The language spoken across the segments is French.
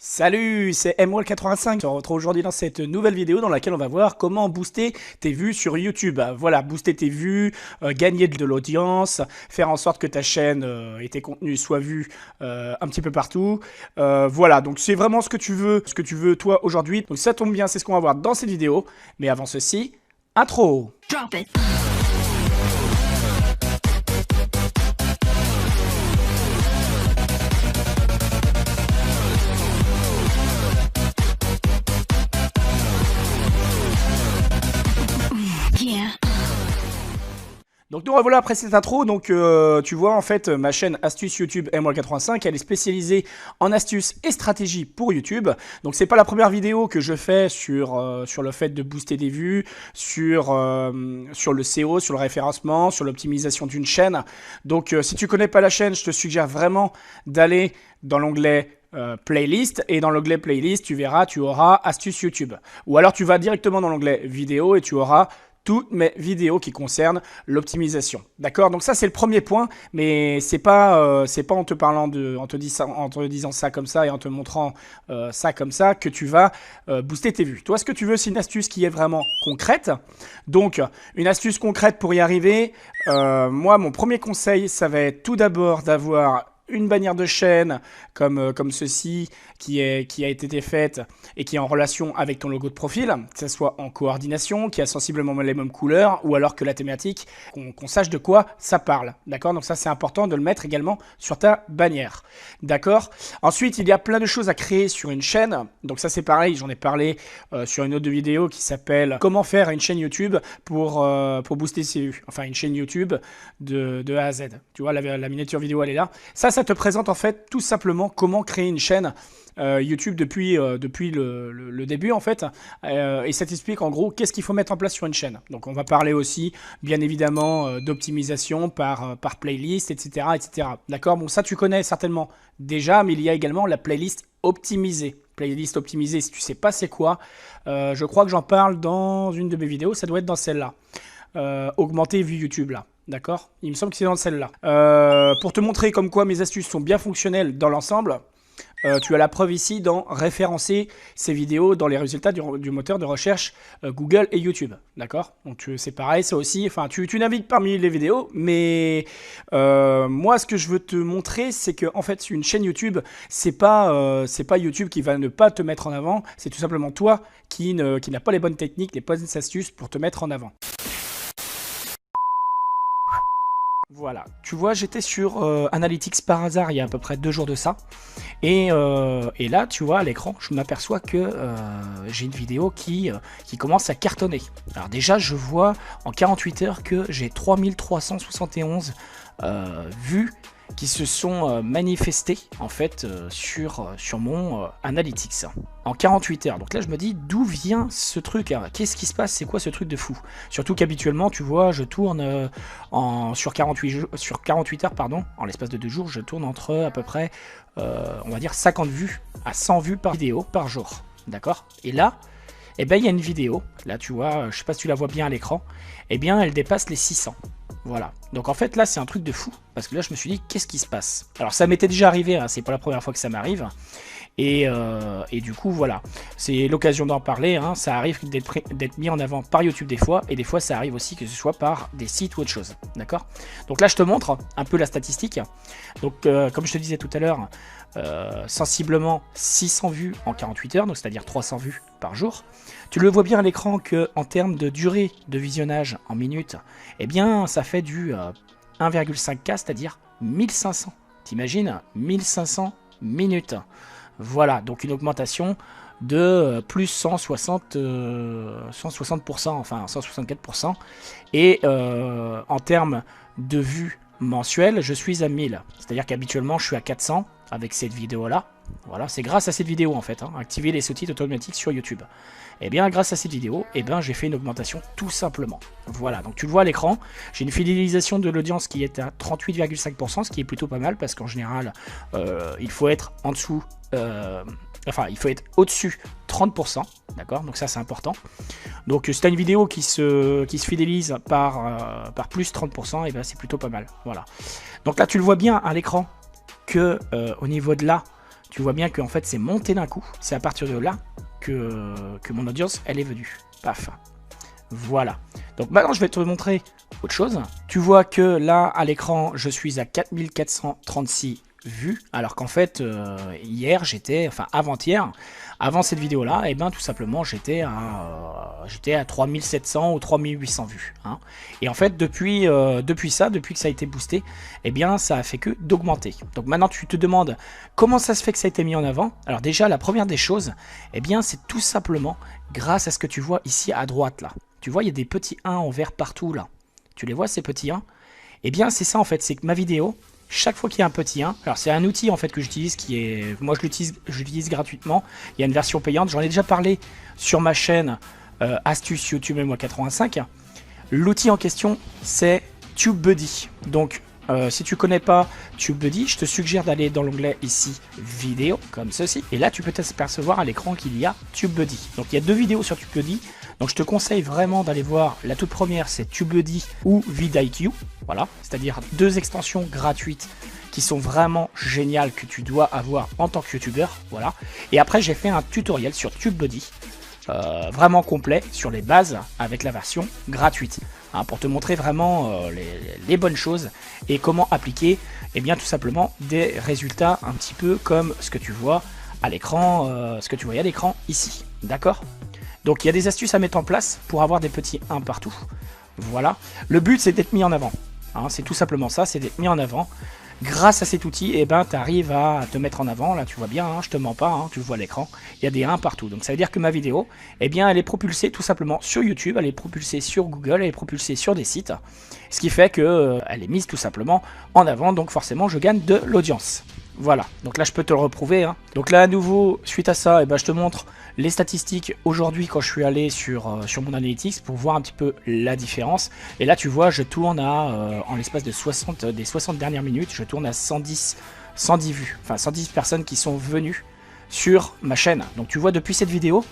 Salut, c'est MWall85. On se retrouve aujourd'hui dans cette nouvelle vidéo dans laquelle on va voir comment booster tes vues sur YouTube. Voilà, booster tes vues, gagner de l'audience, faire en sorte que ta chaîne et tes contenus soient vus un petit peu partout. Voilà, donc c'est vraiment ce que tu veux toi aujourd'hui. Donc ça tombe bien, c'est ce qu'on va voir dans cette vidéo. Mais avant ceci, intro. Drop it. Yeah. Donc nous revoilà après cette intro. Donc tu vois en fait ma chaîne Astuces YouTube MWall85, elle est spécialisée en astuces et stratégies pour YouTube. Donc c'est pas la première vidéo que je fais sur le fait de booster des vues, sur le SEO, sur le référencement, sur l'optimisation d'une chaîne. Donc si tu connais pas la chaîne, je te suggère vraiment d'aller dans l'onglet playlist, et dans l'onglet playlist tu verras, tu auras astuces YouTube, ou alors tu vas directement dans l'onglet vidéo et tu auras toutes mes vidéos qui concernent l'optimisation. D'accord? Donc ça c'est le premier point, mais c'est pas en te parlant en te disant ça comme ça et en te montrant ça comme ça que tu vas booster tes vues. Toi, ce que tu veux, c'est une astuce qui est vraiment concrète. Donc une astuce concrète pour y arriver, moi mon premier conseil, ça va être tout d'abord d'avoir une bannière de chaîne comme ceci qui a été faite et qui est en relation avec ton logo de profil, que ce soit en coordination, qui a sensiblement les mêmes couleurs, ou alors que la thématique, qu'on sache de quoi ça parle. D'accord? Donc ça c'est important de le mettre également sur ta bannière. D'accord? Ensuite, il y a plein de choses à créer sur une chaîne. Donc ça c'est pareil, j'en ai parlé sur une autre vidéo qui s'appelle comment faire une chaîne YouTube pour booster ses vues. Enfin une chaîne YouTube de A à Z. Tu vois, la miniature vidéo elle est là. Ça te présente en fait tout simplement comment créer une chaîne YouTube depuis le début en fait, et ça t'explique en gros qu'est-ce qu'il faut mettre en place sur une chaîne. Donc on va parler aussi bien évidemment d'optimisation par playlist, etc. etc. D'accord? Bon, ça tu connais certainement déjà, mais il y a également la playlist optimisée. Playlist optimisée, si tu sais pas c'est quoi, je crois que j'en parle dans une de mes vidéos, ça doit être dans celle-là. Augmenter vue YouTube là. D'accord? Il me semble que c'est dans celle-là. Pour te montrer comme quoi mes astuces sont bien fonctionnelles dans l'ensemble, tu as la preuve ici dans référencer ces vidéos dans les résultats du moteur de recherche Google et YouTube. D'accord? Donc c'est pareil, ça aussi. Enfin, tu navigues parmi les vidéos, mais moi, ce que je veux te montrer, c'est que en fait, une chaîne YouTube, c'est pas YouTube qui va ne pas te mettre en avant. C'est tout simplement toi qui n'a pas les bonnes techniques, les bonnes astuces pour te mettre en avant. Voilà, tu vois, j'étais sur Analytics par hasard il y a à peu près 2 jours de ça. Et là, tu vois, à l'écran, je m'aperçois que j'ai une vidéo qui commence à cartonner. Alors déjà, je vois en 48 heures que j'ai 3371 vues qui se sont manifestés en fait sur mon Analytics en 48 heures. Donc là je me dis d'où vient ce truc, hein? Qu'est-ce qui se passe, c'est quoi ce truc de fou? Surtout qu'habituellement tu vois je tourne sur 48 heures pardon, en l'espace de 2 jours je tourne entre à peu près on va dire 50 vues à 100 vues par vidéo par jour. D'accord? Et là eh ben il y a une vidéo, là tu vois, je sais pas si tu la vois bien à l'écran, eh bien elle dépasse les 600. Voilà, donc en fait là c'est un truc de fou, parce que là je me suis dit qu'est-ce qui se passe? Alors ça m'était déjà arrivé, hein, c'est pas la première fois que ça m'arrive, et du coup voilà, c'est l'occasion d'en parler, hein, ça arrive d'être mis en avant par YouTube des fois, et des fois ça arrive aussi que ce soit par des sites ou autre chose, d'accord? Donc là je te montre un peu la statistique, donc comme je te disais tout à l'heure, sensiblement 600 vues en 48 heures, donc c'est-à-dire 300 vues par jour. Tu le vois bien à l'écran que en termes de durée de visionnage en minutes, eh bien ça fait du 1,5K, c'est-à-dire 1500. T'imagines 1500 minutes. Voilà, donc une augmentation de plus 160%, enfin 164%. Et en termes de vues mensuelles, je suis à 1000. C'est-à-dire qu'habituellement je suis à 400 avec cette vidéo-là. Voilà, c'est grâce à cette vidéo en fait, hein, activer les sous-titres automatiques sur YouTube. Et bien grâce à cette vidéo, j'ai fait une augmentation tout simplement. Voilà, donc tu le vois à l'écran, j'ai une fidélisation de l'audience qui est à 38,5%, ce qui est plutôt pas mal parce qu'en général, il faut être en dessous, il faut être au-dessus 30%, d'accord? Donc ça c'est important. Donc si tu as une vidéo qui se fidélise par plus 30%, et ben c'est plutôt pas mal. Voilà. Donc là tu le vois bien à l'écran que au niveau de là, tu vois bien qu'en fait c'est monté d'un coup. C'est à partir de là que mon audience elle est venue. Paf. Voilà. Donc maintenant je vais te montrer autre chose. Tu vois que là à l'écran je suis à 4436 vues, alors qu'en fait hier j'étais, enfin avant-hier, avant cette vidéo là, et ben tout simplement j'étais à 3700 ou 3800 vues. Hein. Et en fait depuis que ça a été boosté, et bien ça a fait que d'augmenter. Donc maintenant tu te demandes comment ça se fait que ça a été mis en avant. Alors déjà la première des choses, et bien c'est tout simplement grâce à ce que tu vois ici à droite là. Tu vois il y a des petits 1 en vert partout là. Tu les vois ces petits 1? Et bien c'est ça en fait, c'est que ma vidéo, chaque fois qu'il y a un petit 1, alors c'est un outil en fait que j'utilise qui est, moi je l'utilise gratuitement, il y a une version payante, j'en ai déjà parlé sur ma chaîne Astuce YouTube MY85. L'outil en question c'est TubeBuddy. Donc si tu connais pas TubeBuddy, je te suggère d'aller dans l'onglet ici vidéo comme ceci, et là tu peux t'apercevoir à l'écran qu'il y a TubeBuddy. Donc il y a 2 vidéos sur TubeBuddy. Donc je te conseille vraiment d'aller voir, la toute première c'est TubeBuddy ou vidIQ, voilà, c'est-à-dire 2 extensions gratuites qui sont vraiment géniales que tu dois avoir en tant que youtubeur, voilà. Et après j'ai fait un tutoriel sur TubeBuddy, vraiment complet sur les bases avec la version gratuite, hein, pour te montrer vraiment les bonnes choses et comment appliquer, et bien tout simplement des résultats un petit peu comme ce que tu vois à l'écran, ce que tu voyais à l'écran ici, d'accord? Donc il y a des astuces à mettre en place pour avoir des petits 1 partout. Voilà. Le but c'est d'être mis en avant. Hein, c'est tout simplement ça, c'est d'être mis en avant. Grâce à cet outil, eh ben, tu arrives à te mettre en avant. Là tu vois bien, hein, je te mens pas, hein, tu le vois à l'écran. Il y a des 1 partout. Donc ça veut dire que ma vidéo, eh bien, elle est propulsée tout simplement sur YouTube, elle est propulsée sur Google, elle est propulsée sur des sites. Ce qui fait que elle est mise tout simplement en avant. Donc forcément je gagne de l'audience. Voilà, donc là je peux te le reprouver. Hein. Donc là à nouveau, suite à ça, eh ben, je te montre les statistiques aujourd'hui quand je suis allé sur mon analytics pour voir un petit peu la différence. Et là tu vois, je tourne à, en l'espace de des 60 dernières minutes, je tourne à 110 vues. Enfin 110 personnes qui sont venues sur ma chaîne. Donc tu vois depuis cette vidéo,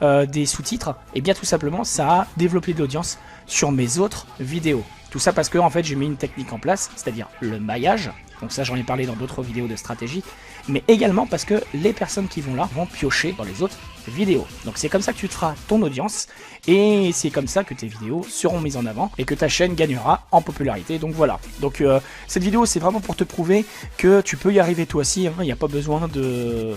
des sous-titres, et bien tout simplement ça a développé de l'audience sur mes autres vidéos. Tout ça parce que en fait j'ai mis une technique en place, c'est-à-dire le maillage. Donc ça j'en ai parlé dans d'autres vidéos de stratégie, mais également parce que les personnes qui vont là vont piocher dans les autres vidéos. Donc c'est comme ça que tu te feras ton audience, et c'est comme ça que tes vidéos seront mises en avant et que ta chaîne gagnera en popularité. Donc voilà, donc cette vidéo c'est vraiment pour te prouver que tu peux y arriver toi aussi, hein. Il n'y a pas besoin de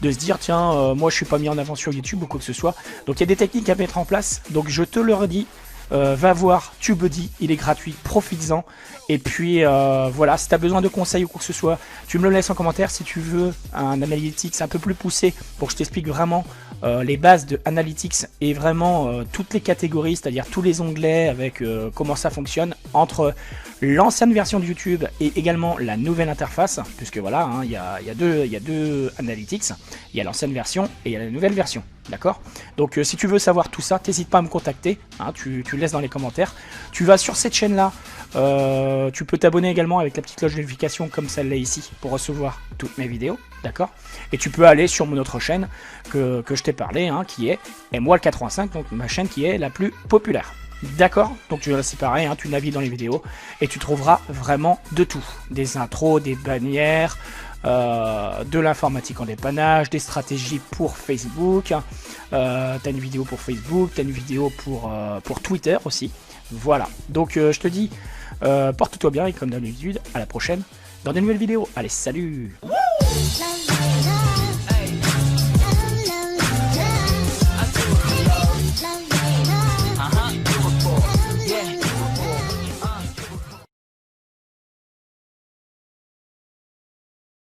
se dire tiens moi je suis pas mis en avant sur YouTube ou quoi que ce soit. Donc il y a des techniques à mettre en place, donc je te le redis. Va voir TubeBuddy, il est gratuit, profites-en. Et puis voilà, si tu as besoin de conseils ou quoi que ce soit, tu me le laisses en commentaire. Si tu veux un analytics un peu plus poussé pour que je t'explique vraiment les bases de analytics et vraiment toutes les catégories, c'est-à-dire tous les onglets avec comment ça fonctionne entre l'ancienne version de YouTube et également la nouvelle interface, puisque voilà, hein, il y a deux analytics, il y a l'ancienne version et il y a la nouvelle version. D'accord? Donc si tu veux savoir tout ça, n'hésite pas à me contacter, hein, tu le laisses dans les commentaires. Tu vas sur cette chaîne là, tu peux t'abonner également avec la petite cloche de notification comme celle-là ici pour recevoir toutes mes vidéos, d'accord? Et tu peux aller sur mon autre chaîne que je t'ai parlé, hein, qui est MY85, donc ma chaîne qui est la plus populaire. D'accord? Donc tu vas c'est pareil, hein, tu navigues dans les vidéos et tu trouveras vraiment de tout. Des intros, des bannières, de l'informatique en dépannage, des stratégies pour Facebook, t'as une vidéo pour Facebook, t'as une vidéo pour Twitter aussi. Voilà, donc je te dis, porte-toi bien et comme d'habitude, à la prochaine dans des nouvelles vidéos. Allez, salut!